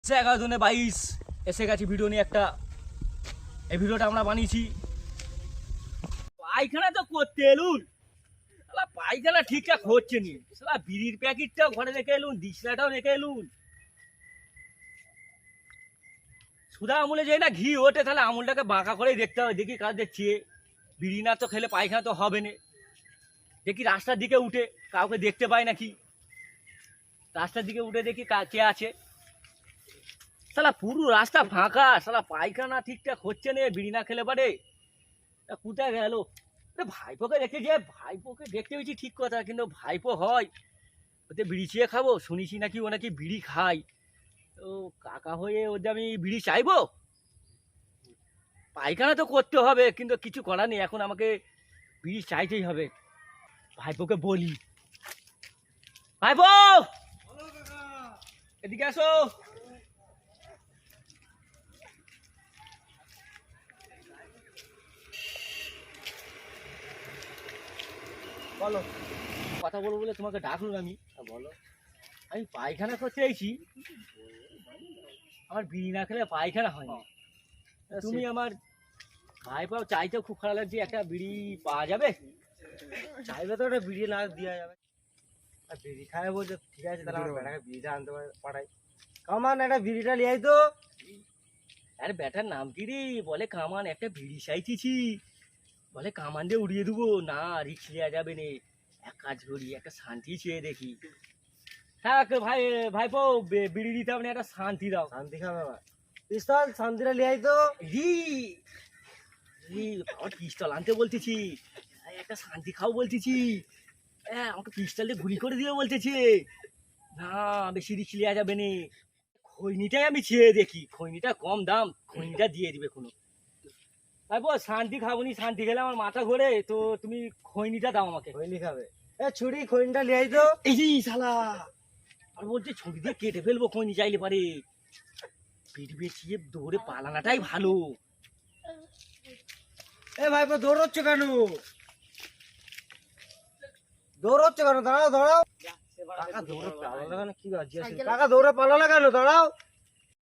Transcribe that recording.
11/22 এসে গেছি ভিডিও নিয়ে একটা। এই ভিডিওটা আমরা বানিয়েছি। পায়খানা তো করতে এলুন, পায়খানা ঠিকঠাক হচ্ছে নি। বিড়ির প্যাকেটটাও ঘরে রেখে এলুন, দিশলাটাও রেখে এলুন। সুধা আমুলে যাই না ঘি ওঠে, তাহলে আমুলটাকে বাঁকা করেই দেখতে হবে। দেখি কাজ দেখছি বিড়ি না তো খেলে পায়খানা তো হবে না। দেখি রাস্তার দিকে উঠে কাউকে দেখতে পাই নাকি। রাস্তার দিকে উঠে দেখি কে আছে। শালা পুরো রাস্তা ফাঁকা, শালা পায়খানা ঠিকঠাক হচ্ছে না। বিড়ি না খেলে পারে কোথায় গেল? ভাইপোকে দেখতে যে ভাইপোকে দেখতে পেয়েছি ঠিক কথা, কিন্তু ভাইপো হয় ওতে বিড়ি চেয়ে খাবো? শুনেছি নাকি ও নাকি বিড়ি খায়। তো কাকা হয়ে ওদের আমি বিড়ি চাইবো? পায়খানা তো করতে হবে, কিন্তু কিছু করার নেই। এখন আমাকে বিড়ি চাইতেই হবে। ভাইপোকে বলি, ভাইপো এদিকে আসো। বলো, কথা বলবো বলে তোমাকে ডাকলুম আমি। বলো। আমি পায়খানা করতে চাইছি, আমার বিড়ি না খেলে পায়খানা হয় না। তুমি আমার ভাইপাও চাইতেও খুব খারাপ লাগছে, একটা বিড়ি পাওয়া যাবে? চাইবে তো একটা বিড়ি না দেওয়া যাবে। আর বিড়ি খায় বলছে, ঠিক আছে তাহলে আমার বেটাকে বিড়িটা আনতে পাঠাই। কামান একটা বিড়িটা লিয়াই তো। আরে ব্যাটার নাম কি রে? বলে কামান। একটা বিড়ি চাইতেছি, বলে কামান দিয়ে উড়িয়ে দেবো। না, রিক্স নেওয়া যাবে না। এক কাজ করি, একটা শান্তি চেয়ে দেখি। হ্যাঁ ভাই, ভাইপো বিড়ি দিতে হবে না, একটা শান্তি দাও। শান্তি খাবে আবার পিস্তল, শান্তিটা লিয়াই তো। রি আমার পিস্তল আনতে বলতেছি, একটা শান্তি খাও বলতেছি। হ্যাঁ, আমাকে পিস্তল দিয়ে গুলি করে দিও বলতেছে। না, বেশি রিক্স নেওয়া যাবে না। খৈনিটাই আমি চেয়ে দেখি, খৈনিটা কম দাম, খৈনিটা দিয়ে দিবে কোনো। ভাইপো শান্তি খাবো নি, শান্তি খেলে আমার মাথা ঘোরে। তো তুমি খৈনিটা দাও আমাকে। খৈনি খাবে? ছুরি খৈনিটা লিয়াই তো। এই শালা আর বলছে ছুরি দিয়ে কেটে ফেলবো খৈনি চাইলে পারে। পেট বেঁচিয়ে দৌড়ে পালানাটাই ভালো। ভাইপো দৌড়চ্ছ কেন? দৌড়চ্ছ কেন? দাঁড়াও দাঁড়াও। কাকা দৌড়ে পালালো কেন? কি বাজি আছে? কাকা দৌড়ে পালালো কেন? দাঁড়াও।